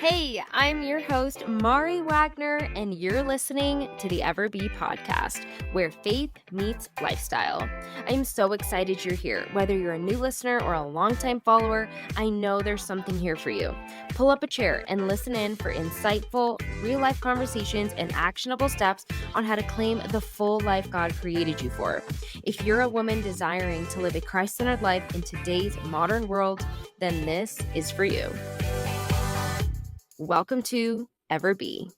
Hey, I'm your host, Mari Wagner, and you're listening to the Ever Be podcast, where faith meets lifestyle. I'm so excited you're here. Whether you're a new listener or a longtime follower, I know there's something here for you. Pull up a chair and listen in for insightful, real-life conversations and actionable steps on how to claim the full life God created you for. If you're a woman desiring to live a Christ-centered life in today's modern world, then this is for you. Welcome to Ever Be.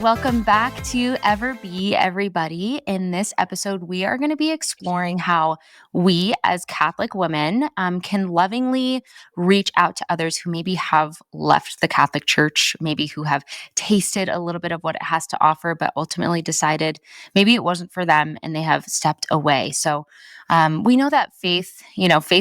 Welcome back to Ever Be, everybody. In this episode, we are going to be exploring how we as Catholic women can lovingly reach out to others who maybe have left the Catholic Church, maybe who have tasted a little bit of what it has to offer, but ultimately decided maybe it wasn't for them and they have stepped away. So we know that faith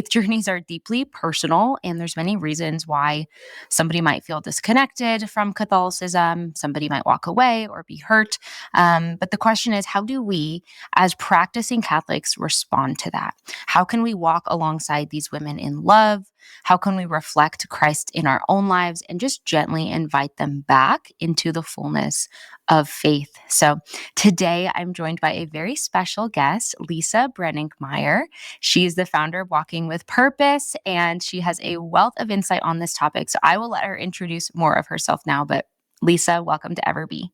journeys are deeply personal, and there's many reasons why somebody might feel disconnected from Catholicism. Somebody might walk away or be hurt. But the question is, how do we, as practicing Catholics, respond to that? How can we walk alongside these women in love? How can we reflect Christ in our own lives and just gently invite them back into the fullness of faith? So today I'm joined by a very special guest, Lisa Brenninkmeyer. She's the founder of Walking with Purpose, and she has a wealth of insight on this topic. So I will let her introduce more of herself now. But Lisa, welcome to Ever Be.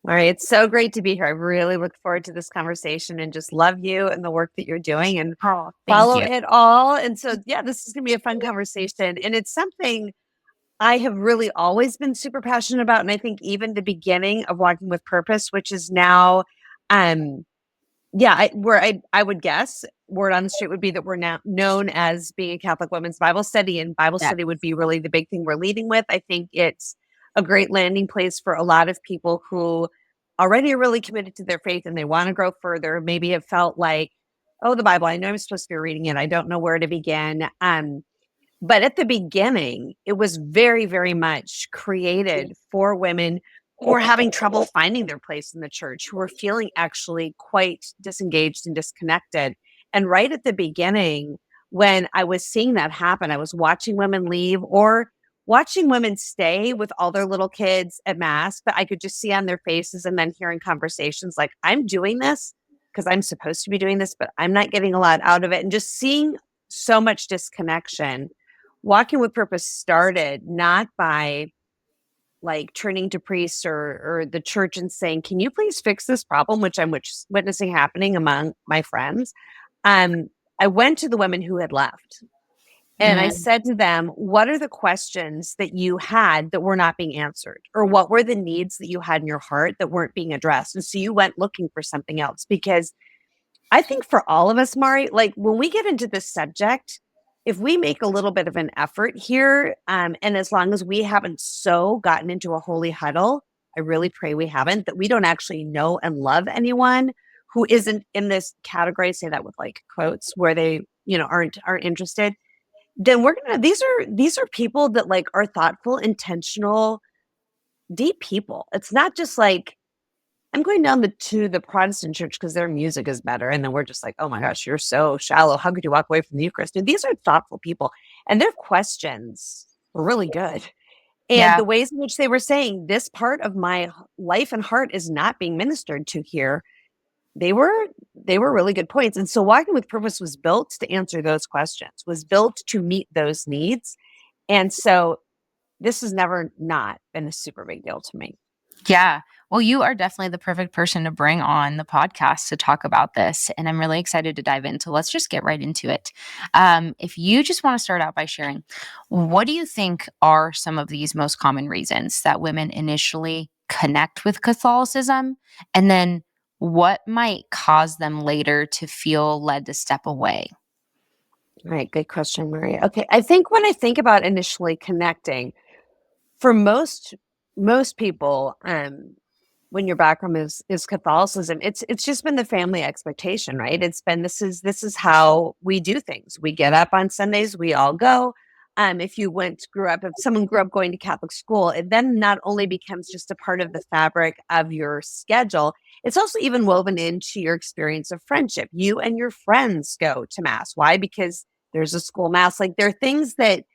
All right. It's so great to be here. I really look forward to this conversation and just love you and the work that you're doing and follow it all. And so, this is going to be a fun conversation. And it's something I have really always been super passionate about. And I think even the beginning of Walking with Purpose, which is now, I would guess word on the street would be that we're now known as being a Catholic women's Bible study, and Bible study would be really the big thing we're leading with. I think it's a great landing place for a lot of people who already are really committed to their faith and they want to grow further. Maybe have felt like, oh, the Bible, I know I'm supposed to be reading it. I don't know where to begin. But at the beginning, it was very, very much created for women who were having trouble finding their place in the church, who were feeling actually quite disengaged and disconnected. And right at the beginning, when I was seeing that happen, I was watching women leave or watching women stay with all their little kids at Mass, but I could just see on their faces and then hearing conversations like, I'm doing this because I'm supposed to be doing this, but I'm not getting a lot out of it. And just seeing so much disconnection. Walking with Purpose started not by like turning to priests or the church and saying, can you please fix this problem, which I'm witnessing happening among my friends. I went to the women who had left. And I said to them, what are the questions that you had that were not being answered? Or what were the needs that you had in your heart that weren't being addressed? And so you went looking for something else. Because I think for all of us, Mari, like when we get into this subject, if we make a little bit of an effort here, and as long as we haven't so gotten into a holy huddle, I really pray we haven't, that we don't actually know and love anyone who isn't in this category, I say that with like quotes, where they, aren't interested. Then these are people that like are thoughtful, intentional, deep people. It's not just like, I'm going down to the Protestant church because their music is better. And then we're just like, oh my gosh, you're so shallow. How could you walk away from the Eucharist? And these are thoughtful people. And their questions were really good. And the ways in which they were saying, this part of my life and heart is not being ministered to here. They were really good points. And so Walking with Purpose was built to answer those questions, was built to meet those needs. And so this has never not been a super big deal to me. Yeah. Well, you are definitely the perfect person to bring on the podcast to talk about this. And I'm really excited to dive in. So let's just get right into it. If you just want to start out by sharing, what do you think are some of these most common reasons that women initially connect with Catholicism? And then what might cause them later to feel led to step away? All right. Good question, Maria. Okay. I think when I think about initially connecting, for most people, when your background is Catholicism, it's just been the family expectation, right? It's been this is how we do things. We get up on Sundays, we all go. If someone grew up going to Catholic school, it then not only becomes just a part of the fabric of your schedule, it's also even woven into your experience of friendship. You and your friends go to Mass. Why? Because there's a school Mass. Like there are things that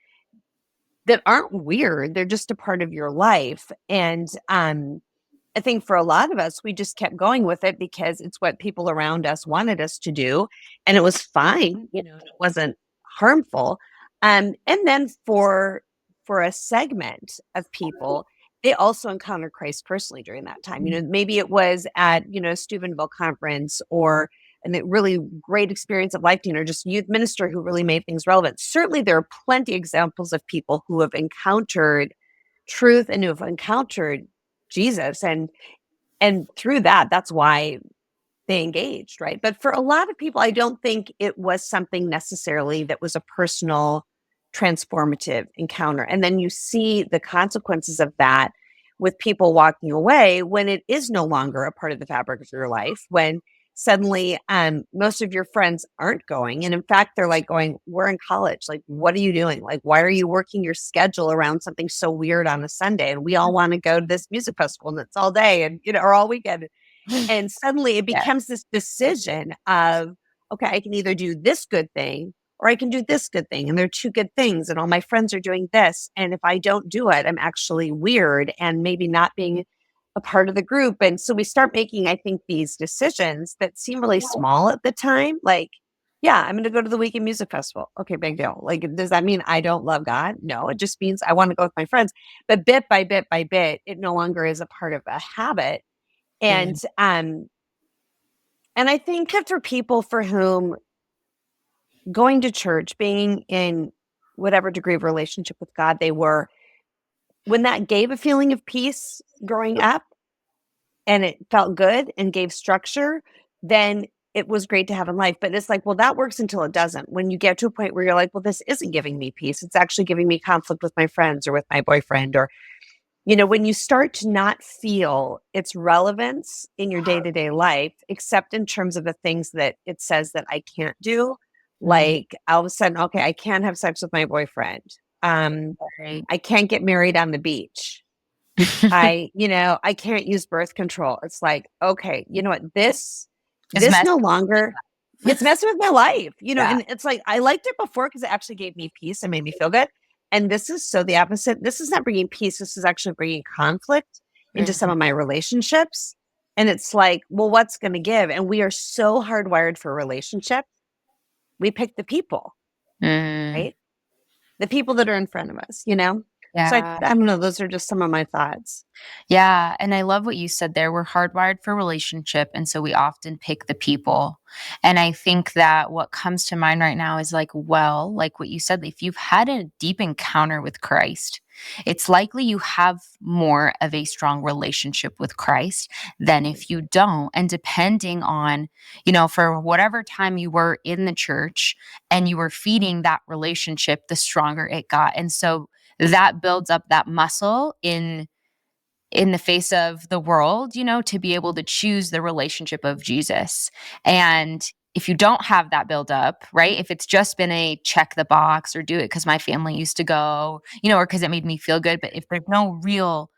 that aren't weird. They're just a part of your life. And I think for a lot of us, we just kept going with it because it's what people around us wanted us to do. And it was fine, and it wasn't harmful. And then for a segment of people, they also encountered Christ personally during that time. Maybe it was at, a Steubenville conference or a really great experience of life, or just youth minister who really made things relevant. Certainly there are plenty of examples of people who have encountered truth and who have encountered Jesus. And through that, that's why they engaged, right? But for a lot of people, I don't think it was something necessarily that was a personal transformative encounter. And then you see the consequences of that with people walking away when it is no longer a part of the fabric of your life, when suddenly most of your friends aren't going. And in fact, they're like going, we're in college. Like, what are you doing? Like, why are you working your schedule around something so weird on a Sunday? And we all want to go to this music festival and it's all day and, or all weekend. And suddenly it Yeah. becomes this decision of, okay, I can either do this good thing or I can do this good thing. And they're two good things. And all my friends are doing this. And if I don't do it, I'm actually weird and maybe not being a part of the group. And so we start making, I think, these decisions that seem really small at the time. Like, yeah, I'm going to go to the weekend music festival. Okay, big deal. Like, does that mean I don't love God? No, it just means I want to go with my friends. But bit by bit by bit, it no longer is a part of a habit. And Mm. and I think that for people for whom going to church, being in whatever degree of relationship with God they were, when that gave a feeling of peace growing up and it felt good and gave structure, then it was great to have in life. But it's like, well, that works until it doesn't. When you get to a point where you're like, well, this isn't giving me peace. It's actually giving me conflict with my friends or with my boyfriend or when you start to not feel its relevance in your day to day life, except in terms of the things that it says that I can't do, Mm. like all of a sudden, okay, I can't have sex with my boyfriend. Right. I can't get married on the beach. I can't use birth control. It's like, okay, you know what? It's This messy. no longer, it's messing with my life, Yeah. and it's like, I liked it before because it actually gave me peace and made me feel good. And this is so the opposite. This is not bringing peace. This is actually bringing conflict into some Mhm. of my relationships. And it's like, well, what's going to give? And we are so hardwired for a relationship. We pick the people, Mm. right? The people that are in front of us. So Yeah. I don't know. Those are just some of my thoughts. Yeah, and I love what you said there. We're hardwired for relationship, and so we often pick the people. And I think that what comes to mind right now is like, well, like what you said, if you've had a deep encounter with Christ, it's likely you have more of a strong relationship with Christ than if you don't. And depending on, for whatever time you were in the church and you were feeding that relationship, the stronger it got. And so that builds up that muscle in the face of the world, to be able to choose the relationship of Jesus. And if you don't have that build up, right? If it's just been a check the box or do it because my family used to go, or because it made me feel good. But if there's no real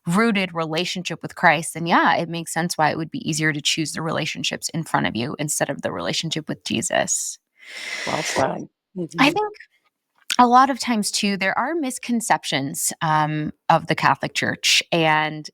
rooted relationship with Christ, then yeah, it makes sense why it would be easier to choose the relationships in front of you instead of the relationship with Jesus. Well said. I Mhm. think a lot of times too there are misconceptions of the Catholic Church, and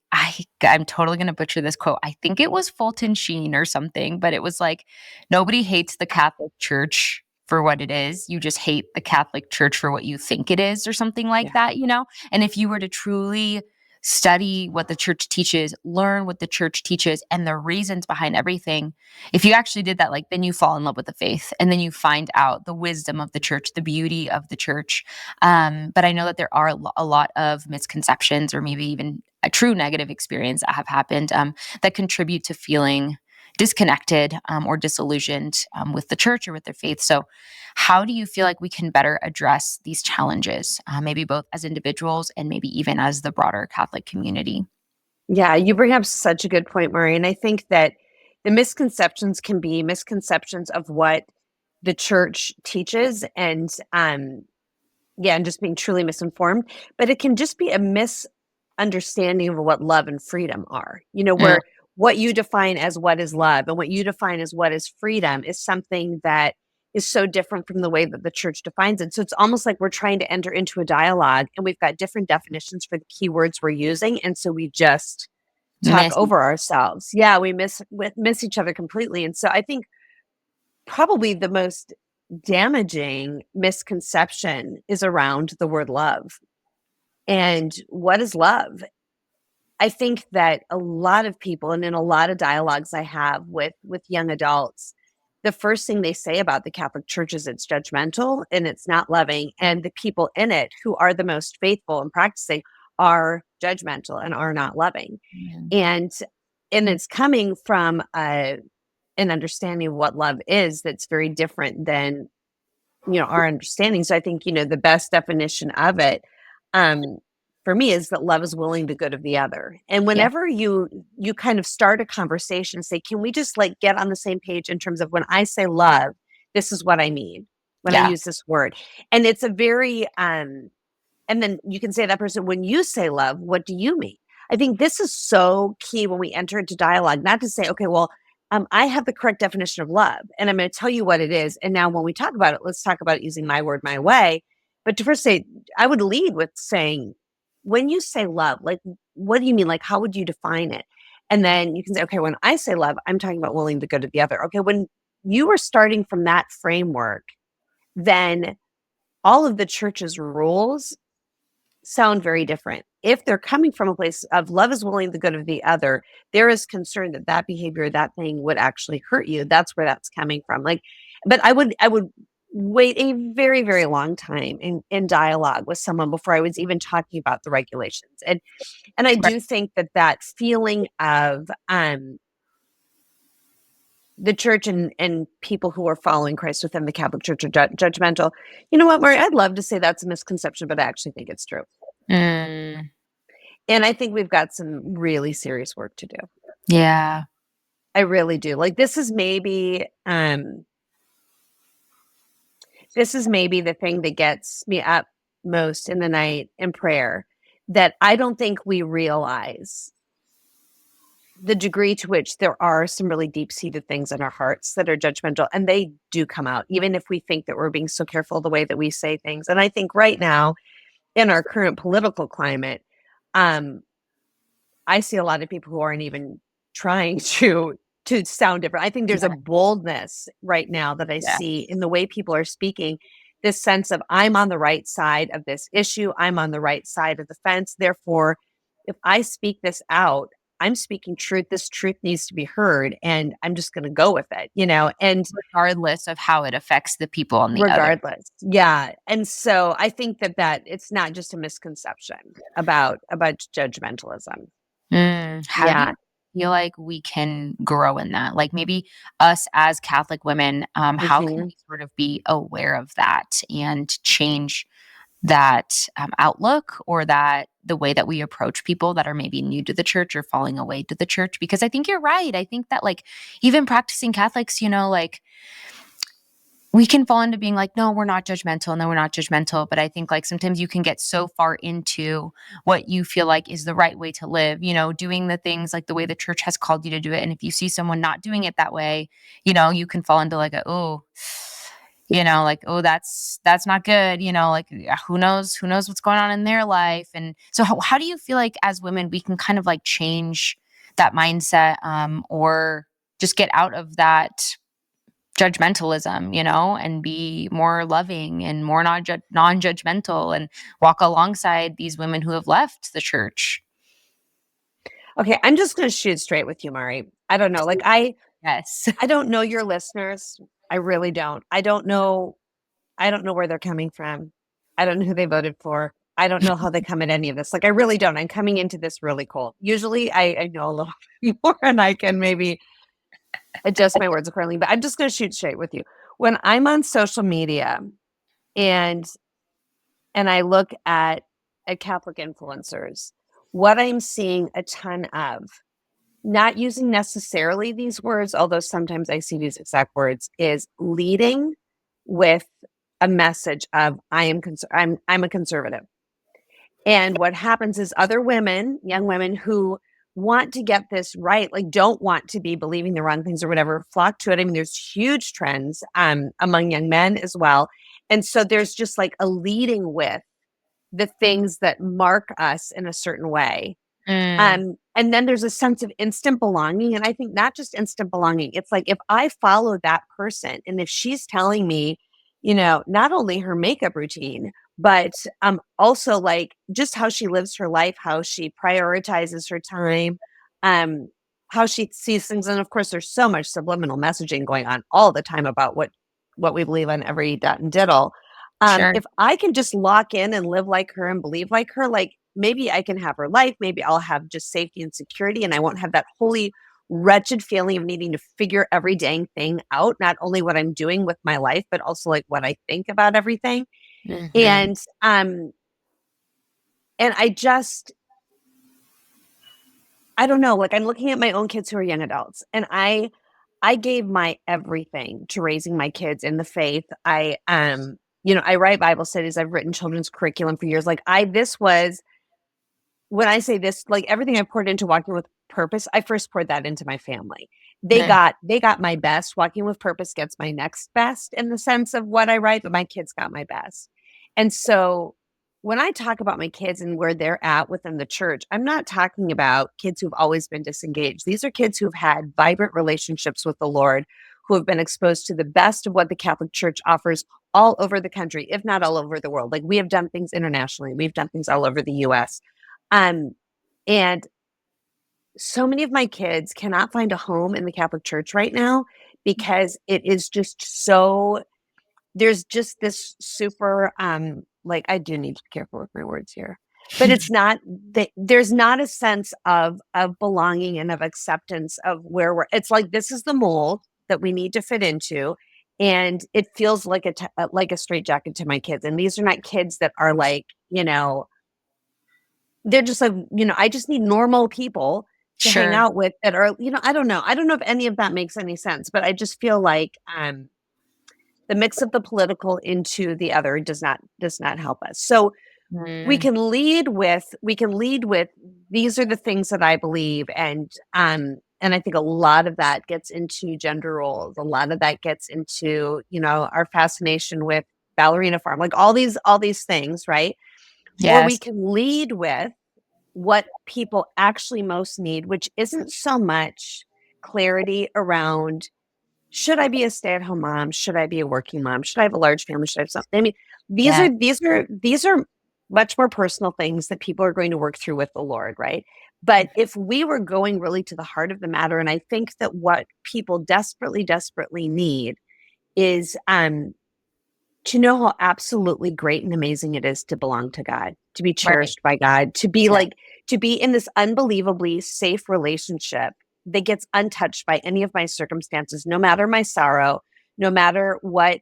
I'm totally going to butcher this quote. I think it was Fulton Sheen or something, but it was like, nobody hates the Catholic Church for what it is, you just hate the Catholic Church for what you think it is, or something like Yeah. that. And if you were to truly study what the church teaches, learn what the church teaches and the reasons behind everything, if you actually did that, like, then you fall in love with the faith and then you find out the wisdom of the church, the beauty of the church. But I know that there are a lot of misconceptions or maybe even a true negative experience that have happened that contribute to feeling disconnected or disillusioned with the church or with their faith. So how do you feel like we can better address these challenges, maybe both as individuals and maybe even as the broader Catholic community? Yeah, you bring up such a good point, Mari. And I think that the misconceptions can be misconceptions of what the church teaches and just being truly misinformed. But it can just be a misunderstanding of what love and freedom are. Mm, Where what you define as what is love and what you define as what is freedom is something that is so different from the way that the church defines it. So it's almost like we're trying to enter into a dialogue and we've got different definitions for the key words we're using. And so we just talk Miss. over ourselves. Yeah, we miss each other completely. And so I think probably the most damaging misconception is around the word love. And what is love? I think that a lot of people, and in a lot of dialogues I have with young adults, the first thing they say about the Catholic Church is it's judgmental and it's not loving. And the people in it who are the most faithful and practicing are judgmental and are not loving. Mm. And it's coming from an understanding of what love is that's very different than our understanding. So I think the best definition of it, um, for me, is that love is willing the good of the other. And Yeah. whenever you kind of start a conversation, say, can we just like get on the same page in terms of when I say love, this is what I mean when I Yeah. use this word. And it's a very and then you can say to that person, when you say love, what do you mean? I think this is so key when we enter into dialogue, not to say, okay, well, I have the correct definition of love and I'm going to tell you what it is. And now when we talk about it, let's talk about it using my word, my way. But to first say, I would lead with saying, when you say love, like, what do you mean? Like, how would you define it? And then you can say, okay, when I say love, I'm talking about willing the good of the other. Okay, when you are starting from that framework, then all of the church's rules sound very different. If they're coming from a place of love is willing the good of the other, there is concern that that behavior, that thing would actually hurt you. That's where that's coming from. Like, but I would wait a very, very long time in dialogue with someone before I was even talking about the regulations. And I Right. do think that that feeling of the church and people who are following Christ within the Catholic Church are judgmental. You know what, Mari? I'd love to say that's a misconception, but I actually think it's true. Mm. And I think we've got some really serious work to do. Yeah. I really do. Like this is maybe the thing that gets me up most in the night in prayer, that I don't think we realize the degree to which there are some really deep-seated things in our hearts that are judgmental, and they do come out even if we think that we're being so careful the way that we say things. And I think right now in our current political climate, um I see a lot of people who aren't even trying to sound different. I think there's a Yeah. boldness right now that I Yeah. see in the way people are speaking, this sense of I'm on the right side of this issue, I'm on the right side of the fence. Therefore, if I speak this out, I'm speaking truth. This truth needs to be heard, and I'm just going to go with it. And Regardless of how it affects the people on the other. regardless, yeah. And so I think that it's not just a misconception about judgmentalism. How do Yeah. you feel like we can grow in that? Like maybe us as Catholic women, how can Mhm. we sort of be aware of that and change that outlook or that the way that we approach people that are maybe new to the church or falling away to the church? Because I think you're right. I think that like even practicing Catholics, like we can fall into being like, no, we're not judgmental. No, we're not judgmental. But I think like sometimes you can get so far into what you feel like is the right way to live, doing the things like the way the church has called you to do it. And if you see someone not doing it that way, you can fall into like like, oh, that's not good, like who knows what's going on in their life. And so how do you feel like as women we can kind of like change that mindset or just get out of that judgmentalism, and be more loving and more non-judgmental and walk alongside these women who have left the church. Okay, I'm just going to shoot straight with you, Mari. I don't know. Like Yes. I don't know your listeners. I really don't. I don't know where they're coming from. I don't know who they voted for. I don't know how they come at any of this. Like I really don't. I'm coming into this really cold. Usually I know a little bit more and I can maybe adjust my words accordingly, but I'm just going to shoot straight with you. When I'm on social media and I look at Catholic influencers, what I'm seeing a ton of, not using necessarily these words, although sometimes I see these exact words, is leading with a message of I'm a conservative. And what happens is other women, young women who want to get this right, like don't want to be believing the wrong things or whatever, flock to it. I mean, there's huge trends among young men as well. And so there's just like a leading with the things that mark us in a certain way. Mm, And then there's a sense of instant belonging. And I think not just instant belonging, it's like if I follow that person and if she's telling me, not only her makeup routine, but also like just how she lives her life, how she prioritizes her time, um, how she sees things. And of course, there's so much subliminal messaging going on all the time about what we believe on every dot and diddle. sure. If I can just lock in and live like her and believe like her, like maybe I can have her life. Maybe I'll have just safety and security, and I won't have that holy, wretched feeling of needing to figure every dang thing out, not only what I'm doing with my life, but also like what I think about everything. Mhm. And I just, I don't know, like I'm looking at my own kids who are young adults, and I gave my everything to raising my kids in the faith. I write Bible studies. I've written children's curriculum for years. Like this was when I say this, like everything I poured into Walking with Purpose, I first poured that into my family. They Mm, got my best. Walking with Purpose gets my next best in the sense of what I write, but my kids got my best. And so when I talk about my kids and where they're at within the church, I'm not talking about kids who've always been disengaged. These are kids who've had vibrant relationships with the Lord, who have been exposed to the best of what the Catholic Church offers all over the country, if not all over the world. Like we have done things internationally, we've done things all over the US. Um, and so many of my kids cannot find a home in the Catholic Church right now because it is just so there's just this super like I do need to be careful with my words here. But it's not that there's not a sense of belonging and of acceptance of where we're it's like this is the mold that we need to fit into, and it feels like like a straitjacket to my kids, and these are not kids that are like, they're just like, I just need normal people to hang sure. out with that are, I don't know. I don't know if any of that makes any sense, but I just feel like the mix of the political into the other does not help us. So Mm, we can lead with these are the things that I believe, and I think a lot of that gets into gender roles. A lot of that gets into, our fascination with ballerina farm, like all these things, right? Or we yes. can lead with what people actually most need, which isn't so much clarity around should I be a stay-at-home mom? Should I be a working mom? Should I have a large family? Should I have something? I mean, these Yeah. are these are much more personal things that people are going to work through with the Lord, right? But if we were going really to the heart of the matter, and I think that what people desperately, desperately need is to know how absolutely great and amazing it is to belong to God, to be Right. cherished by God, to be Yeah. like, to be in this unbelievably safe relationship that gets untouched by any of my circumstances, no matter my sorrow, no matter what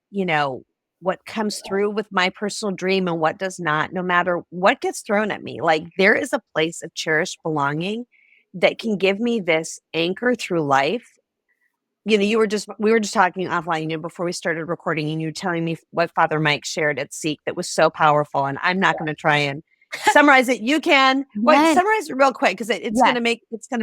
comes through with my personal dream and what does not, no matter what gets thrown at me. Like there is a place of cherished belonging that can give me this anchor through life. We were just talking offline, before we started recording, and you telling me what Father Mike shared at Seek that was so powerful. And I'm not going to try and summarize it. You can. Wait, Yes. summarize it real quick because it's Yes. gonna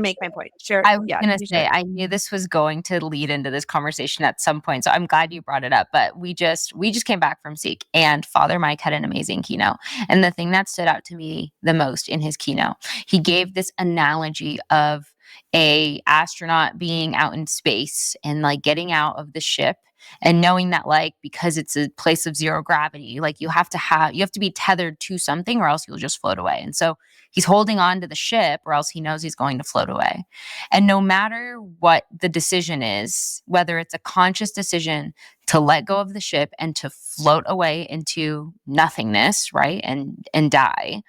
make my point. Share. I was Yeah, gonna you say, share. I knew this was going to lead into this conversation at some point, so I'm glad you brought it up. But we just came back from Seek, and Father Mike had an amazing keynote. And the thing that stood out to me the most in his keynote, he gave this analogy of a astronaut being out in space and like getting out of the ship and knowing that like because it's a place of zero gravity, like you have to be tethered to something or else you'll just float away. And so he's holding on to the ship or else he knows he's going to float away. And no matter what the decision is, whether it's a conscious decision to let go of the ship and to float away into nothingness, right? And die,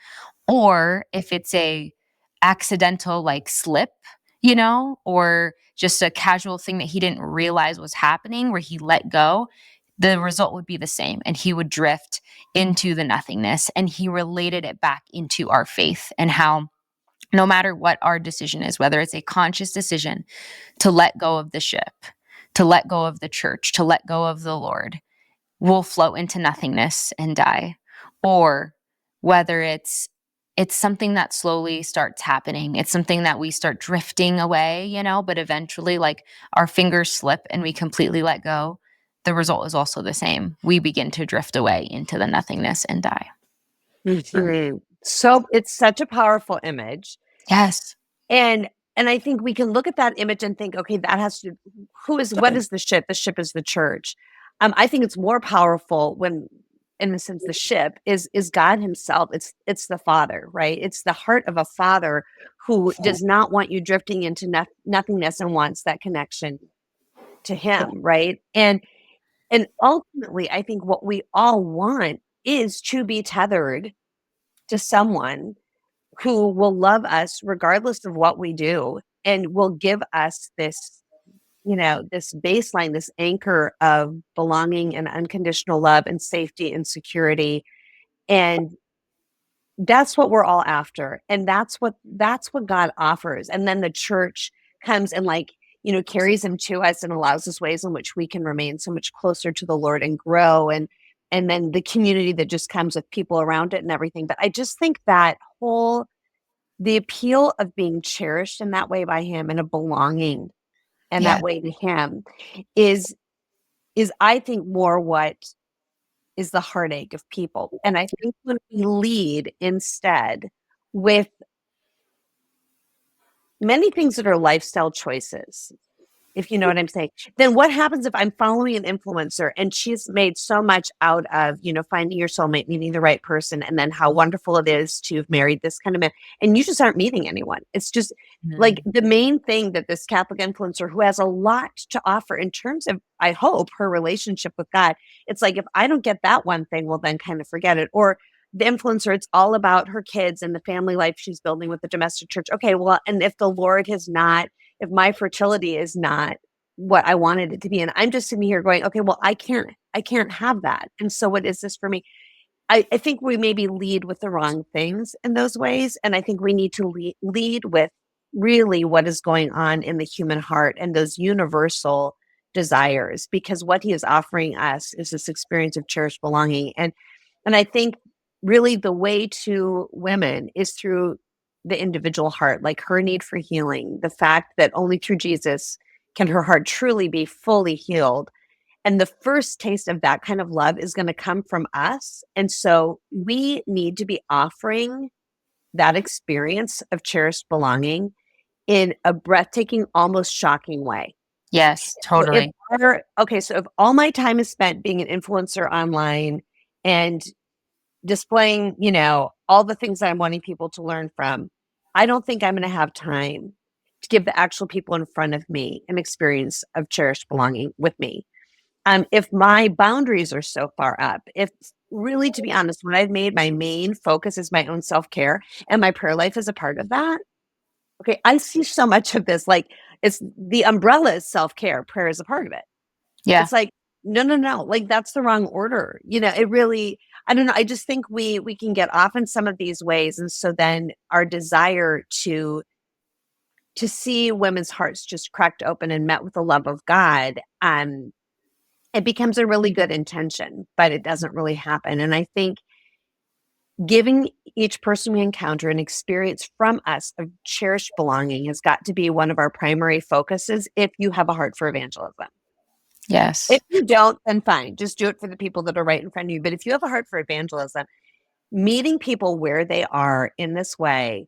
or if it's a accidental like slip, or just a casual thing that he didn't realize was happening where he let go, the result would be the same and he would drift into the nothingness. And he related it back into our faith and how no matter what our decision is, whether it's a conscious decision to let go of the ship, to let go of the church, to let go of the Lord, we'll float into nothingness and die. Or whether it's it's something that slowly starts happening. It's something that we start drifting away, but eventually, like, our fingers slip and we completely let go. The result is also the same. We begin to drift away into the nothingness and die. Mhm. So it's such a powerful image. Yes. And I think we can look at that image and think, okay, that has to what is the ship? The ship is the church. I think it's more powerful when, in a sense, the ship is God himself. It's the Father, right? It's the heart of a father who does not want you drifting into nothingness and wants that connection to him, right? And ultimately, I think what we all want is to be tethered to someone who will love us regardless of what we do and will give us this, this baseline, this anchor of belonging and unconditional love and safety and security. And that's what we're all after. And that's what God offers. And then the church comes and, like, carries him to us and allows us ways in which we can remain so much closer to the Lord and grow, and then the community that just comes with people around it and everything. But I just think that the appeal of being cherished in that way by him and of belonging and Yeah. that way to him is I think more what is the heartache of people. And I think when we lead instead with many things that are lifestyle choices, if you know what I'm saying, then what happens if I'm following an influencer and she's made so much out of, finding your soulmate, meeting the right person, and then how wonderful it is to have married this kind of man, and you just aren't meeting anyone. It's just like Mhm. the main thing that this Catholic influencer who has a lot to offer in terms of, I hope, her relationship with God, it's like, if I don't get that one thing, well, then kind of forget it. Or the influencer, it's all about her kids and the family life she's building with the domestic church. Okay, well, and if the Lord has not, if my fertility is not what I wanted it to be, and I'm just sitting here going, okay, well, I can't have that. And so what is this for me? I think we maybe lead with the wrong things in those ways. And I think we need to lead with really what is going on in the human heart and those universal desires, because what he is offering us is this experience of cherished belonging. And I think really the way to women is through the individual heart, like her need for healing, the fact that only through Jesus can her heart truly be fully healed. And the first taste of that kind of love is going to come from us. And so we need to be offering that experience of cherished belonging in a breathtaking, almost shocking way. Yes, So if totally. so if all my time is spent being an influencer online and displaying, all the things that I'm wanting people to learn from, I don't think I'm going to have time to give the actual people in front of me an experience of cherished belonging with me. If my boundaries are so far up, if really, to be honest, when I've made my main focus is my own self care and my prayer life is a part of that. Okay, I see so much of this, like, it's the umbrella is self care, prayer is a part of it. Yeah. It's like, no, no, no, like, that's the wrong order. It really, I don't know. I just think we can get off in some of these ways. And so then our desire to see women's hearts just cracked open and met with the love of God, it becomes a really good intention, but it doesn't really happen. And I think giving each person we encounter an experience from us of cherished belonging has got to be one of our primary focuses if you have a heart for evangelism. If Yes. you don't, then fine. Just do it for the people that are right in front of you. But if you have a heart for evangelism, meeting people where they are in this way,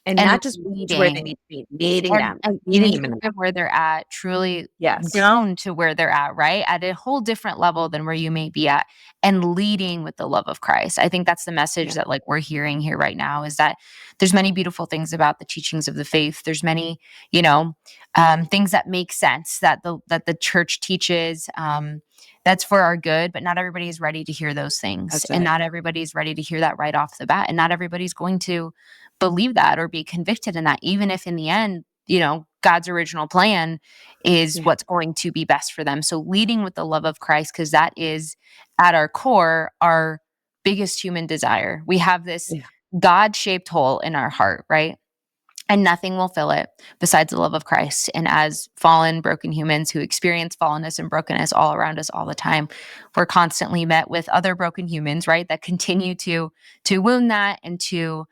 and And not just to where they leading need to be, meeting and them, and meeting them meeting in the them where they're at, truly yes. down to where they're at, right? At a whole different level than where you may be at, and leading with the love of Christ. I think that's the message Yeah. that, like, we're hearing here right now, is that there's many beautiful things about the teachings of the faith. There's many, things that make sense that the church teaches. That's for our good, but not everybody is ready to hear those things, That's and it. not everybody's ready to hear that right off the bat, and not everybody's going to believe that or be convicted in that, even if in the end, God's original plan is Yeah. what's going to be best for them. So leading with the love of Christ, because that is at our core our biggest human desire. We have this Yeah. God shaped hole in our heart, right? and nothing will fill it besides the love of Christ. And as fallen, broken humans who experience fallenness and brokenness all around us all the time, we're constantly met with other broken humans, right? That continue to wound that and to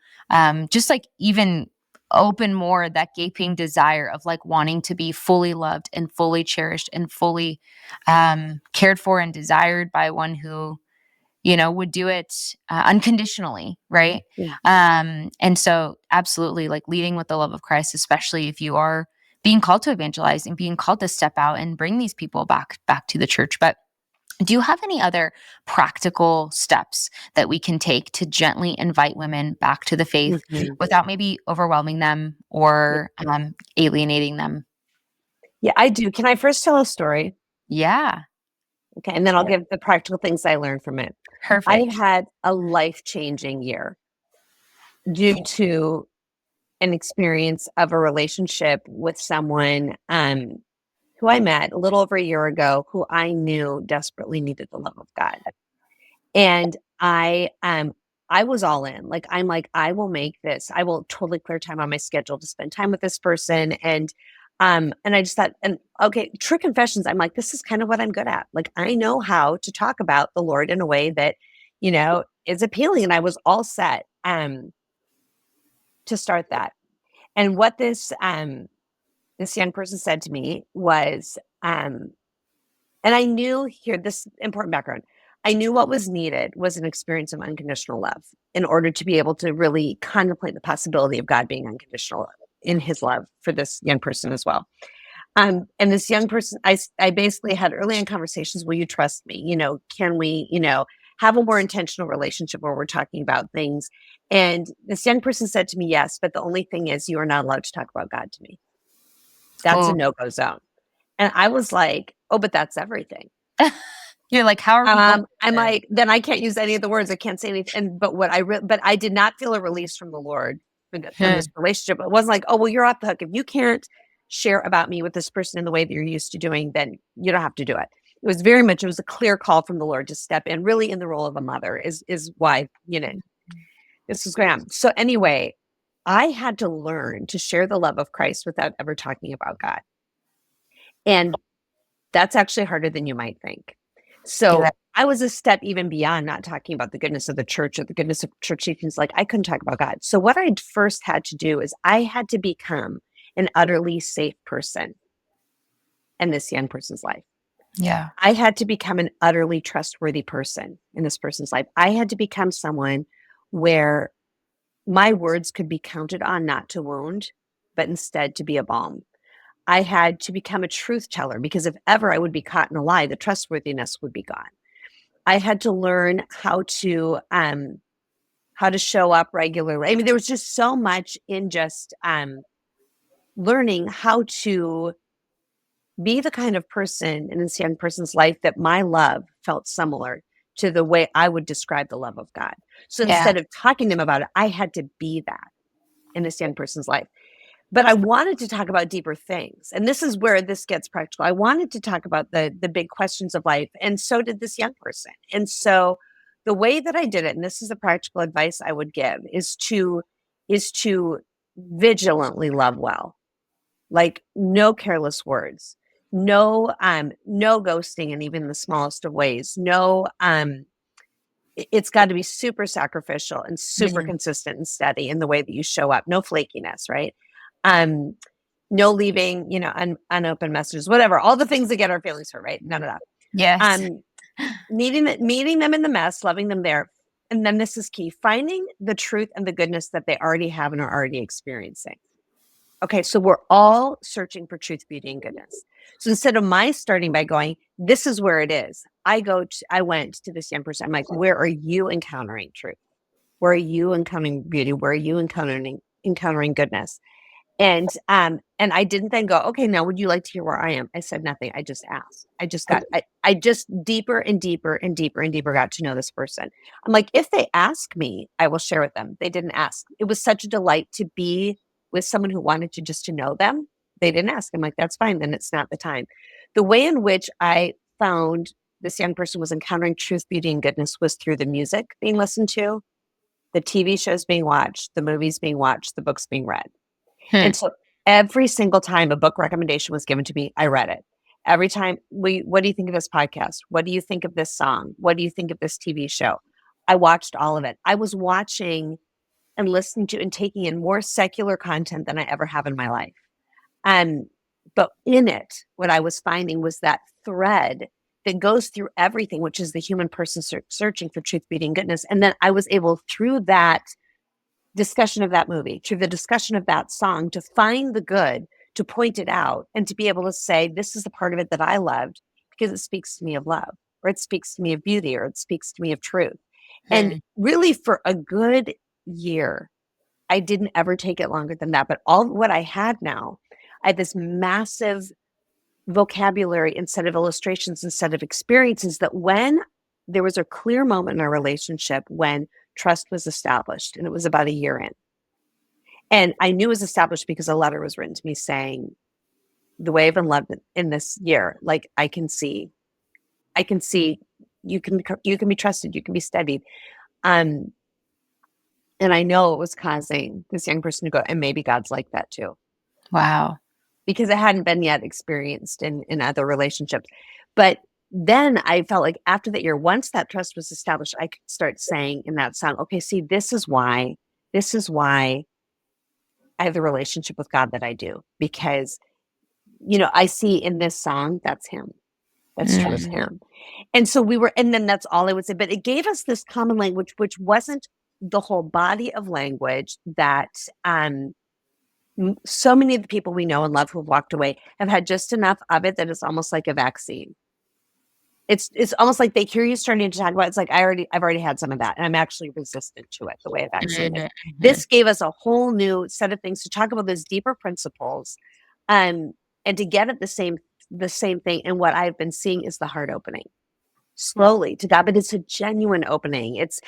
just like even open more that gaping desire of like wanting to be fully loved and fully cherished and fully cared for and desired by one who would do it unconditionally, right? Yeah. And so, absolutely, like leading with the love of Christ, especially if you are being called to evangelize and being called to step out and bring these people back to the church. But do you have any other practical steps that we can take to gently invite women back to the faith Mhm. without maybe overwhelming them or alienating them? Yeah, I do. Can I first tell a story? Yeah, Okay, and then I'll give the practical things I learned from it. I perfect. had a life-changing year due to an experience of a relationship with someone who I met a little over a year ago, who I knew desperately needed the love of God. And I was all in. Like, I'm like, I will make this. I will totally clear time on my schedule to spend time with this person. And I just thought, and okay, true confessions, I'm like, this is kind of what I'm good at. Like, I know how to talk about the Lord in a way that, is appealing. And I was all set to start that. And what this young person said to me was, and I knew, here, this important background. I knew what was needed was an experience of unconditional love in order to be able to really contemplate the possibility of God being unconditional in his love for this young person as well. And this young person, I basically had early on conversations. Will you trust me? Can we, have a more intentional relationship where we're talking about things? And this young person said to me, yes, but the only thing is you are not allowed to talk about God to me. That's a Oh, no-go zone. And I was like, oh, but that's everything. you're like, how are we going I'm to? like, then I can't use any of the words. I can't say anything. But I did not feel a release from the Lord from Hmm. this relationship. It wasn't like, oh, well, you're off the hook. If you can't share about me with this person in the way that you're used to doing, then you don't have to do it. It was a clear call from the Lord to step in, really in the role of a mother is why, this was Graham. So anyway, I had to learn to share the love of Christ without ever talking about God. And that's actually harder than you might think. Yeah. So I was a step even beyond not talking about the goodness of the church or the goodness of church teachings. Like, I couldn't talk about God. So what I first had to do is I had to become an utterly safe person in this young person's life. Yeah. I had to become an utterly trustworthy person in this person's life. I had to become someone where my words could be counted on not to wound, but instead to be a balm. I had to become a truth teller, because if ever I would be caught in a lie, the trustworthiness would be gone. I had to learn how to show up regularly. I mean, there was just so much in just learning how to be the kind of person in this young person's life that my love felt similar to the way I would describe the love of God. So Yeah. instead of talking to them about it, I had to be that in this young person's life. But I wanted to talk about deeper things. And this is where this gets practical. I wanted to talk about the big questions of life. And so did this young person. And so the way that I did it, and this is the practical advice I would give, is to vigilantly love well. Like, no careless words, no ghosting in even the smallest of ways. No, it's got to be super sacrificial and super Mhm. consistent and steady in the way that you show up. No flakiness, right? Um, no leaving, unopened messages, whatever, all the things that get our feelings hurt, right? None of that. Yes. Um, meeting them in the mess, loving them there. And then this is key, finding the truth and the goodness that they already have and are already experiencing. Okay, so we're all searching for truth, beauty, and goodness. So instead of my starting by going, this is where it is, I went to this young person. I'm like, where are you encountering truth? Where are you encountering beauty? Where are you encountering goodness? And I didn't then go, okay, now would you like to hear where I am? I said nothing. I just asked. I just deeper and deeper and deeper and deeper got to know this person. I'm like, if they ask me, I will share with them. They didn't ask. It was such a delight to be with someone who wanted to know them. They didn't ask. I'm like, that's fine. Then it's not the time. The way in which I found this young person was encountering truth, beauty, and goodness was through the music being listened to, the TV shows being watched, the movies being watched, the books being read. Hmm. And so every single time a book recommendation was given to me, I read it. Every time what do you think of this podcast? What do you think of this song? What do you think of this TV show? I watched all of it. I was watching and listening to and taking in more secular content than I ever have in my life. Um, but in it, what I was finding was that thread that goes through everything, which is the human person searching for truth, beauty, and goodness. And then I was able, through that discussion of that movie, through the discussion of that song, to find the good, to point it out, and to be able to say, this is the part of it that I loved because it speaks to me of love, or it speaks to me of beauty, or it speaks to me of truth. And Hmm. really, for a good year, I didn't ever take it longer than that. But all what I had now, I had this massive vocabulary instead of illustrations, instead of experiences, that when there was a clear moment in our relationship when trust was established, and it was about a year in. And I knew it was established because a letter was written to me saying, the way I've been loved in this year, like I can see you can be trusted, you can be steadied. Um, and I know it was causing this young person to go, and maybe God's like that too, Wow. because it hadn't been yet experienced in other relationships. But then I felt like after that year, once that trust was established, I could start saying in that song, okay, see, this is why I have the relationship with God that I do, because I see in this song, that's him. That's true of Mm. him. And so we were, and then that's all I would say. But it gave us this common language, which wasn't the whole body of language that so many of the people we know and love who have walked away have had just enough of it that it's almost like a vaccine. It's almost like they hear you starting to talk about it. It's like I've already had some of that, and I'm actually resistant to it the way a vaccine is. Mhm. This gave us a whole new set of things to talk about those deeper principles, um, and to get at the same thing. And what I've been seeing is the heart opening slowly to God, but it's a genuine opening. It's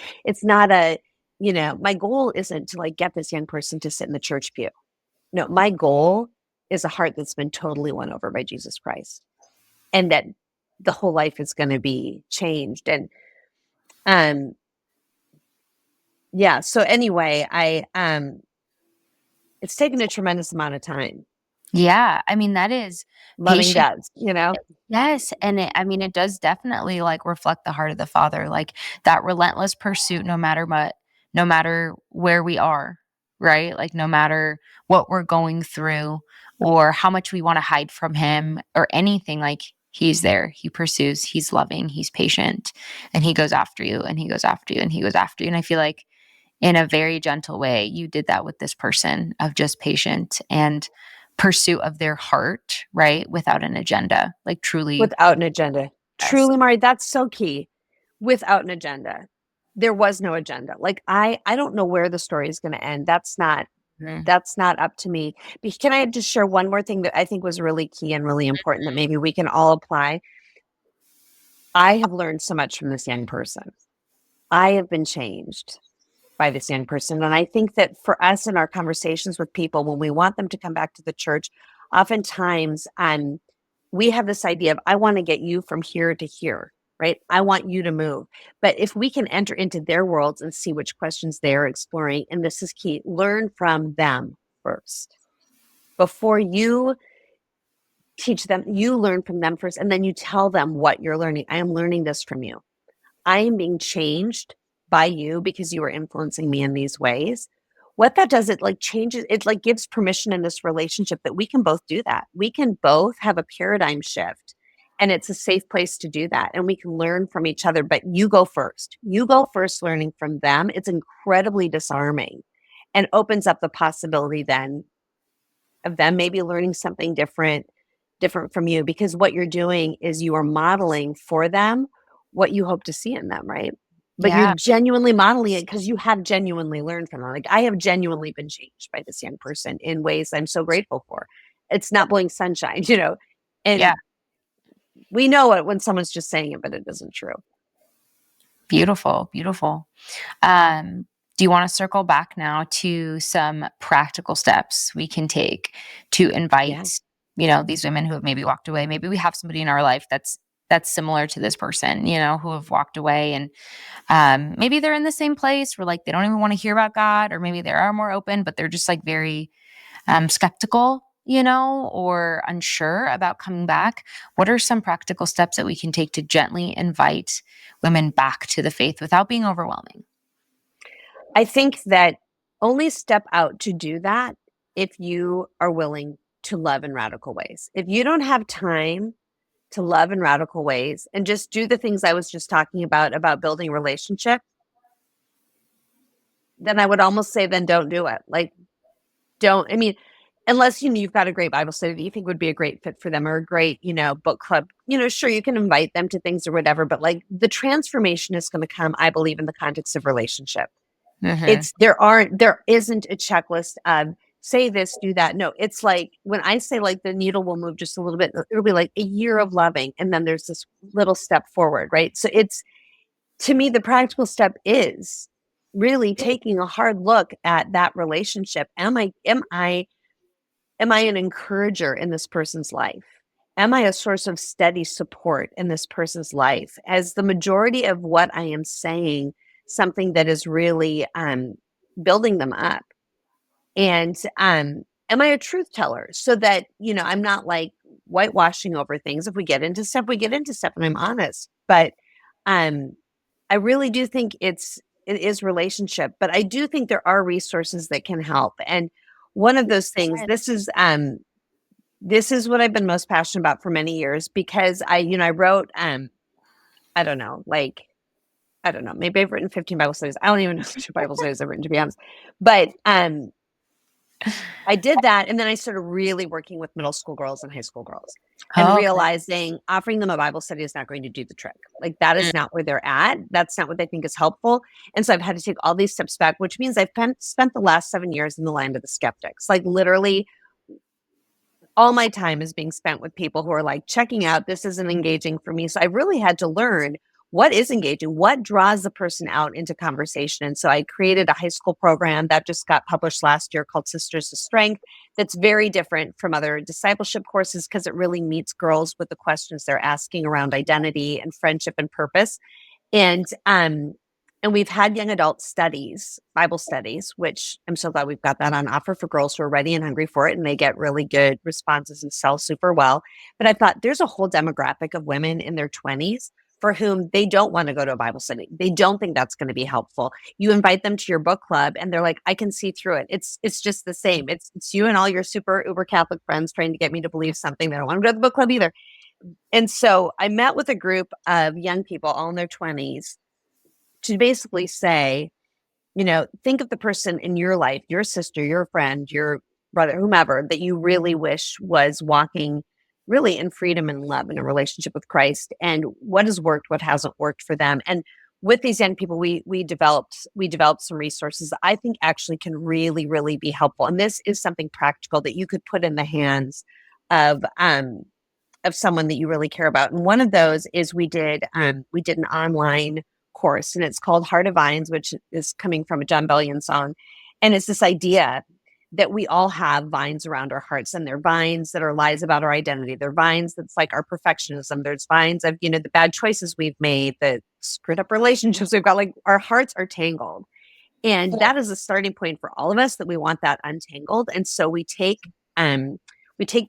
not a, my goal isn't to like get this young person to sit in the church pew. No, my goal is a heart that's been totally won over by Jesus Christ, and that the whole life is going to be changed. And um yeah, so anyway, I it's taken a tremendous amount of time Yeah. I mean, that is loving patient. God. Yes, and I mean, it does definitely, like, reflect the heart of the Father, like, that relentless pursuit no matter what, no matter where we are, right? Like, no matter what we're going through or how much we wanna hide from him or anything, like, he's there, he pursues, he's loving, he's patient, and he goes after you, and he goes after you, and he goes after you, and I feel like in a very gentle way, you did that with this person of just patient and pursuit of their heart, right? Without an agenda, like truly. Without an agenda. Yes. Truly, Mari, that's so key. Without an agenda. There was no agenda. Like I don't know where the story is going to end. Mhm. That's not up to me. Can I just share one more thing that I think was really key and really important that maybe we can all apply? I have learned so much from this young person. I have been changed by this young person. And I think that for us in our conversations with people, when we want them to come back to the church, oftentimes we have this idea of, I want to get you from here to here, right? I want you to move. But if we can enter into their worlds and see which questions they're exploring, and this is key, learn from them first. Before you teach them, you learn from them first, and then you tell them what you're learning. I am learning this from you. I am being changed by you because you are influencing me in these ways. What that does, it like changes, it like gives permission in this relationship that we can both do that. We can both have a paradigm shift, and it's a safe place to do that. And we can learn from each other, but you go first. You go first learning from them. It's incredibly disarming and opens up the possibility then of them maybe learning something different from you, because what you're doing is you are modeling for them what you hope to see in them, right? But you're Yeah. genuinely modeling it because you have genuinely learned from them. Like I have genuinely been changed by this young person in ways I'm so grateful for. It's not blowing sunshine. Yeah. And we know it when someone's just saying it, but it isn't true. Beautiful. Beautiful. Um, do you want to circle back now to some practical steps we can take to Yeah. invite, these women who have maybe walked away? Maybe we have somebody in our life that's similar to this person, who have walked away and maybe they're in the same place where like they don't even want to hear about God, or maybe they are more open, but they're just like very skeptical, or unsure about coming back, what are some practical steps that we can take to gently invite women back to the faith without being overwhelming? I think that only step out to do that if you are willing to love in radical ways. If you don't have time to love in radical ways and just do the things I was just talking about building relationship, then I would almost say then don't do it. Like don't, I mean, unless you've got a great Bible study that you think would be a great fit for them or a great, book club, sure you can invite them to things or whatever, but like the transformation is going to come, I believe, in the context of relationship. Mm-hmm. There isn't a checklist of say this, do that. No, it's like when I say like the needle will move just a little bit, it'll be like a year of loving. And then there's this little step forward, right? So it's to me, the practical step is really taking a hard look at that relationship. Am I an encourager in this person's life? Am I a source of steady support in this person's life? As the majority of what I am saying, something that is really building them up? And am I a truth teller so that, I'm not like whitewashing over things. If we get into stuff, we get into stuff and I'm honest. But um, I really do think it is relationship, but I do think there are resources that can help. And one of those things, this is what I've been most passionate about for many years because I wrote I don't know, like I don't know, maybe I've written 15 Bible studies. I don't even know how many Bible studies I've written, to be honest. But I did that. And then I started really working with middle school girls and high school girls and Okay. realizing offering them a Bible study is not going to do the trick. Like that is not where they're at. That's not what they think is helpful. And so I've had to take all these steps back, which means I've spent the last 7 years in the land of the skeptics. Like literally all my time is being spent with people who are like checking out, this isn't engaging for me. So I really had to learn what is engaging, what draws the person out into conversation. And so I created a high school program that just got published last year called Sisters of Strength. That's very different from other discipleship courses because it really meets girls with the questions they're asking around identity and friendship and purpose. And we've had young adult studies, Bible studies, which I'm so glad we've got that on offer for girls who are ready and hungry for it. And they get really good responses and sell super well. But I thought there's a whole demographic of women in their 20s for whom they don't want to go to a Bible study. They don't think that's going to be helpful. You invite them to your book club and they're like, I can see through it. It's just the same. It's you and all your super uber Catholic friends trying to get me to believe something. They don't want to go to the book club either. And so I met with a group of young people all in their 20s to basically say, think of the person in your life, your sister, your friend, your brother, whomever, that you really wish was walking really in freedom and love in a relationship with Christ, and what has worked, what hasn't worked for them. And with these young people, we developed some resources that I think actually can really, really be helpful. And this is something practical that you could put in the hands of someone that you really care about. And one of those is we did an online course, and it's called Heart of Vines, which is coming from a John Bellion song. And it's this idea that we all have vines around our hearts, and they're vines that are lies about our identity. They're vines that's like our perfectionism. There's vines of, the bad choices we've made, the screwed up relationships we've got. Like our hearts are tangled. And that is a starting point for all of us, that we want that untangled. And so we take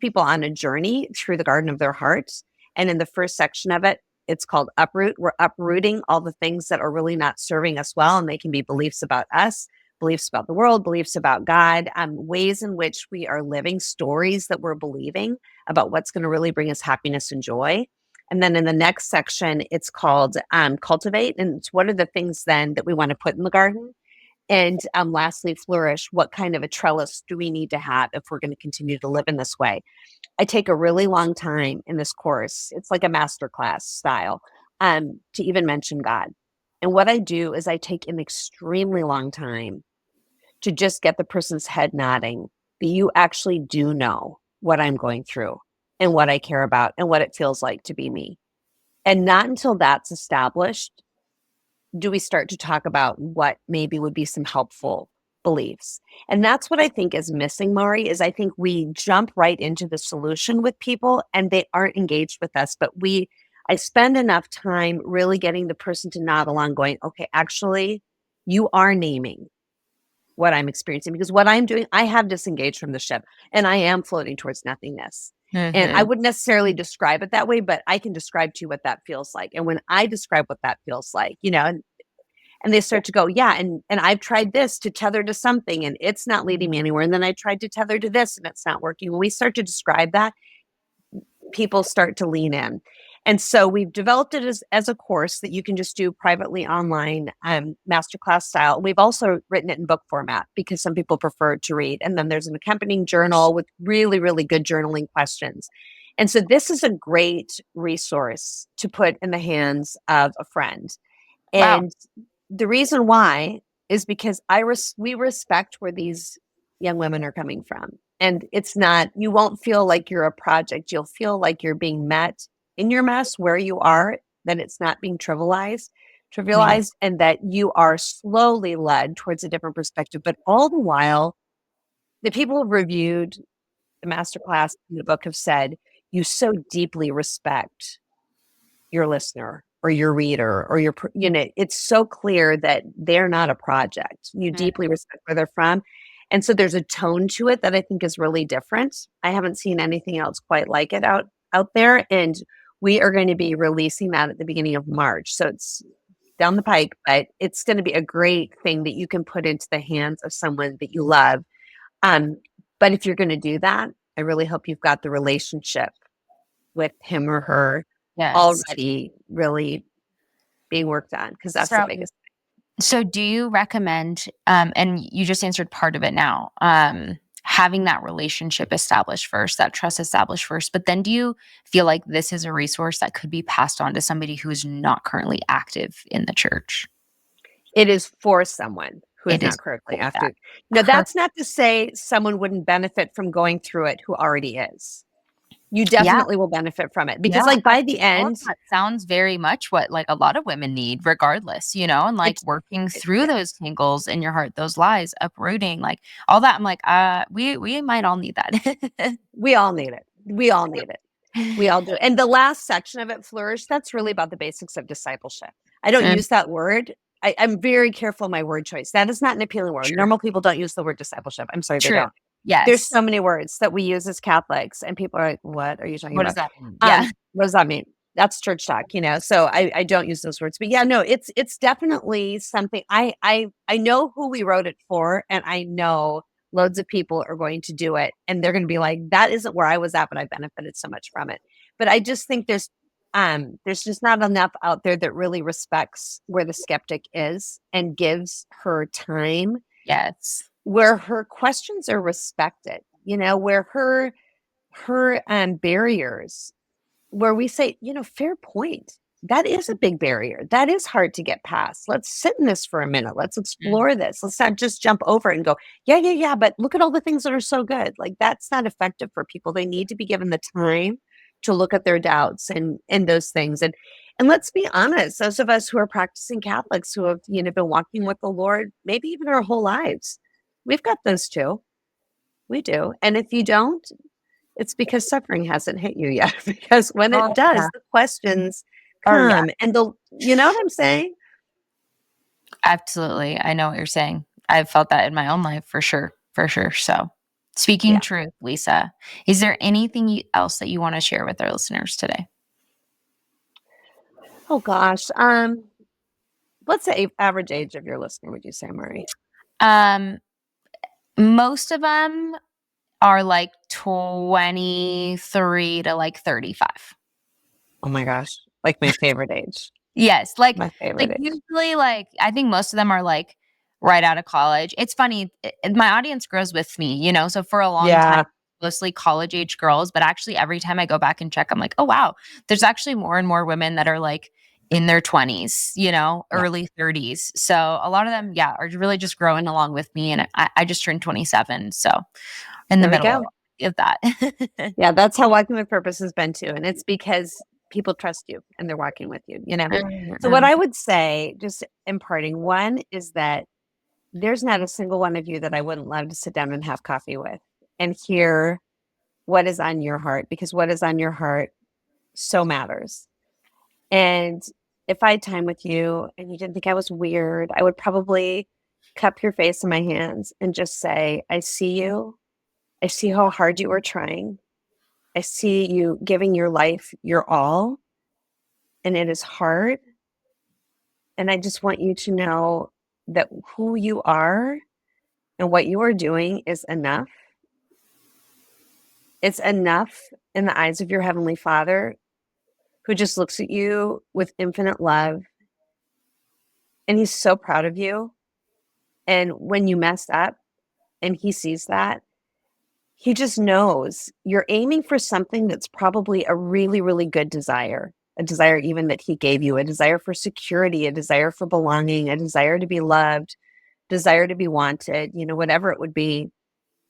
people on a journey through the garden of their hearts. And in the first section of it, it's called Uproot. We're uprooting all the things that are really not serving us well. And they can be beliefs about us, beliefs about the world, beliefs about God, ways in which we are living, stories that we're believing about what's going to really bring us happiness and joy. And then in the next section, it's called Cultivate. And it's what are the things then that we want to put in the garden? And lastly, Flourish. What kind of a trellis do we need to have if we're going to continue to live in this way? I take a really long time in this course. It's like a masterclass style to even mention God. And what I do is I take an extremely long time to just get the person's head nodding that you actually do know what I'm going through and what I care about and what it feels like to be me. And not until that's established do we start to talk about what maybe would be some helpful beliefs. And that's what I think is missing, Mari, is I think we jump right into the solution with people and they aren't engaged with us. But I spend enough time really getting the person to nod along going, okay, actually, you are naming what I'm experiencing, because what I'm doing, I have disengaged from the ship and I am floating towards nothingness. And I Mhm. wouldn't necessarily describe it that way, but I can describe to you what that feels like. And when I describe what that feels like, and they start to go, yeah, and I've tried this to tether to something and it's not leading me anywhere. And then I tried to tether to this and it's not working. When we start to describe that, people start to lean in. And so we've developed it as a course that you can just do privately online, masterclass style. We've also written it in book format because some people prefer to read. And then there's an accompanying journal with really, really good journaling questions. And so this is a great resource to put in the hands of a friend. Wow. And the reason why is because we respect where these young women are coming from. And it's not, you won't feel like you're a project. You'll feel like you're being met in your mess where you are, that it's not being Yeah. trivialized, and that you are slowly led towards a different perspective. But all the while, the people who have reviewed the masterclass in the book have said, you so deeply respect your listener or your reader or it's so clear that they're not a project. You Mhm. deeply respect where they're from. And so there's a tone to it that I think is really different. I haven't seen anything else quite like it out there. And we are going to be releasing that at the beginning of March. So it's down the pike, but it's going to be a great thing that you can put into the hands of someone that you love. Um, but if you're going to do that, I really hope you've got the relationship with him or her Yes. already really being worked on, because that's the So biggest. So do you recommend, and you just answered part of it now, having that relationship established first, that trust established first, but then do you feel like this is a resource that could be passed on to somebody who is not currently active in the church? It is for someone who is It not is currently for that. active. Now, Per that's not to say someone wouldn't benefit from going through it who already is. You Yeah, definitely will benefit from it because, yeah. like, by the All of end, that sounds very much what, like, a lot of women need regardless, and, like, it's working through yeah, those tangles in your heart, those lies, uprooting, like, all that. I'm like, we might all need that. we all need it. We all need it. We all do. And the last section of it, flourish, that's really about the basics of discipleship. I don't Mm, use that word. I'm very careful in my word choice. That is not an appealing word. sure. Normal people don't use the word discipleship. I'm sorry, they True. don't. There's Yes. so many words that we use as Catholics, and people are like, "What are you talking What does about?" that mean? Yeah. What does that mean? That's church talk. So I don't use those words, but yeah, no, it's definitely something. I know who we wrote it for, and I know loads of people are going to do it, and they're going to be like, "That isn't where I was at, but I benefited so much from it." But I just think there's just not enough out there that really respects where the skeptic is and gives her time, Yes. where her questions are respected, where her barriers, where we say, fair point. That is a big barrier. That is hard to get past. Let's sit in this for a minute. Let's Mm. explore this. Let's not just jump over it and go, yeah, yeah, yeah, but look at all the things that are so good. Like, that's not effective for people. They need to be given the time to look at their doubts and those things. And let's be honest, those of us who are practicing Catholics who have, been walking with the Lord, maybe even our whole lives, we've got those too. We do. And if you don't, it's because suffering hasn't hit you yet. Because when Oh, it does, yeah. the questions Oh, yeah. come, and you know what I'm saying? Absolutely. I know what you're saying. I've felt that in my own life for sure. For sure. So, speaking Yeah. truth, Lisa, is there anything else that you want to share with our listeners today? Oh gosh. What's the average age of your listener, would you say, Mari? Um, Most of them are like 23 to like 35. Oh my gosh. Like my favorite age. Yes, My like, favorite age. usually, like, I think most of them are, like, right out of college. It's funny, my audience grows with me, so for a long time, Yeah. mostly college-age girls, but actually every time I go back and check, I'm like, "Oh, wow." There's actually more and more women that are, like, in their 20s, Yeah. early 30s. So, a lot of them, yeah, are really just growing along with me, and I just turned 27, so in the There we middle go. of that. Yeah. That's how Walking with Purpose has been too. And it's because people trust you and they're walking with you. So what Mhm. I would say, just imparting, one is that there's not a single one of you that I wouldn't love to sit down and have coffee with and hear what is on your heart, because what is on your heart so matters. And if I had time with you and you didn't think I was weird, I would probably cup your face in my hands and just say, I see you. I see how hard you are trying. I see you giving your life your all, and it is hard. And I just want you to know that who you are and what you are doing is enough. It's enough in the eyes of your Heavenly Father, who just looks at you with infinite love. And He's so proud of you. And when you mess up and He sees that, He just knows you're aiming for something that's probably a really, really good desire, a desire even that He gave you, a desire for security, a desire for belonging, a desire to be loved, desire to be wanted, whatever it would be.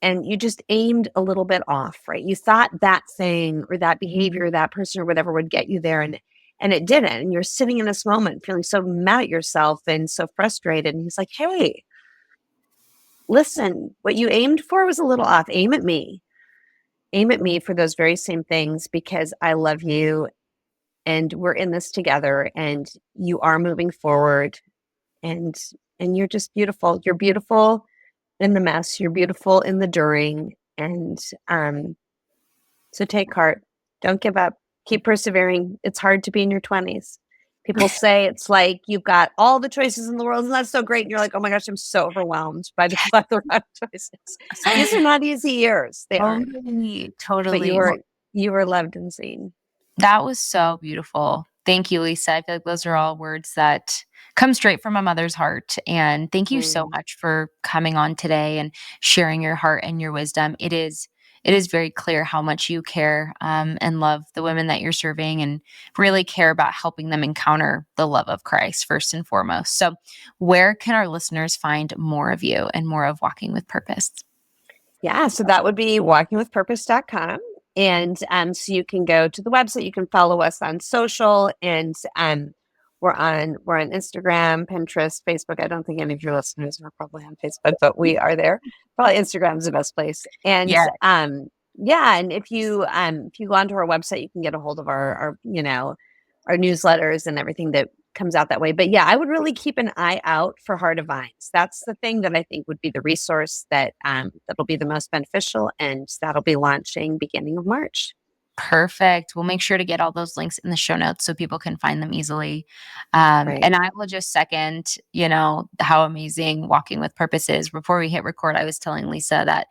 And you just aimed a little bit off, right? You thought that thing or that behavior, that person or whatever would get you there, and it didn't. And you're sitting in this moment feeling so mad at yourself and so frustrated. And He's like, hey, listen, what you aimed for was a little off. Aim at me. Aim at me for those very same things, because I love you and we're in this together, and you are moving forward, and you're just beautiful. You're beautiful in the mess. You're beautiful in the during. And so take heart. Don't give up. Keep persevering. It's hard to be in your 20s. People say it's like you've got all the choices in the world, and that's so great. And you're like, oh my gosh, I'm so overwhelmed by the plethora of choices. These are not easy years. They aren't. Totally, But totally. you were loved and seen. That was so beautiful. Thank you, Lisa. I feel like those are all words that come straight from a mother's heart. And thank you so much for coming on today and sharing your heart and your wisdom. It is very clear how much you care and love the women that you're serving, and really care about helping them encounter the love of Christ first and foremost. So, where can our listeners find more of you and more of Walking with Purpose? Yeah, so that would be walkingwithpurpose.com. And so you can go to the website, you can follow us on social, and we're on Instagram, Pinterest, Facebook. I don't think any of your listeners are probably on Facebook, but we are there. Probably Instagram's the best place. And Yeah. and if you go onto our website, you can get a hold of our our newsletters and everything that comes out that way. But yeah, I would really keep an eye out for Heart of Vines. That's the thing that I think would be the resource that that'll be the most beneficial, and that'll be launching beginning of March. Perfect. We'll make sure to get all those links in the show notes so people can find them easily. Right. And I will just second, how amazing Walking with Purpose is. Before we hit record, I was telling Lisa that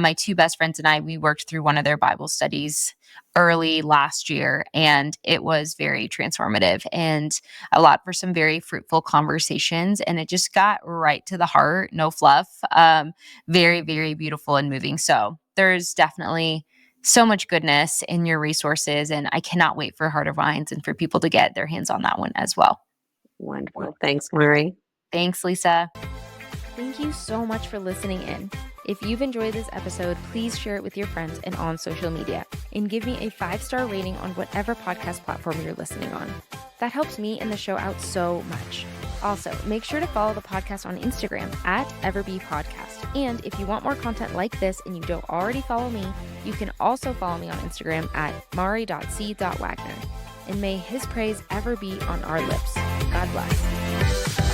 my two best friends and I, we worked through one of their Bible studies early last year, and it was very transformative and a lot for some very fruitful conversations. And it just got right to the heart, no fluff. Very, very beautiful and moving. So there's definitely so much goodness in your resources, and I cannot wait for Heart of Vines and for people to get their hands on that one as well. Wonderful. Thanks, Mari. Thanks, Lisa. Thank you so much for listening in. If you've enjoyed this episode, please share it with your friends and on social media, and give me a 5-star rating on whatever podcast platform you're listening on. That helps me and the show out so much. Also, make sure to follow the podcast on Instagram at EverBePodcast. And if you want more content like this and you don't already follow me, you can also follow me on Instagram at mari.c.wagner. And may His praise ever be on our lips. God bless.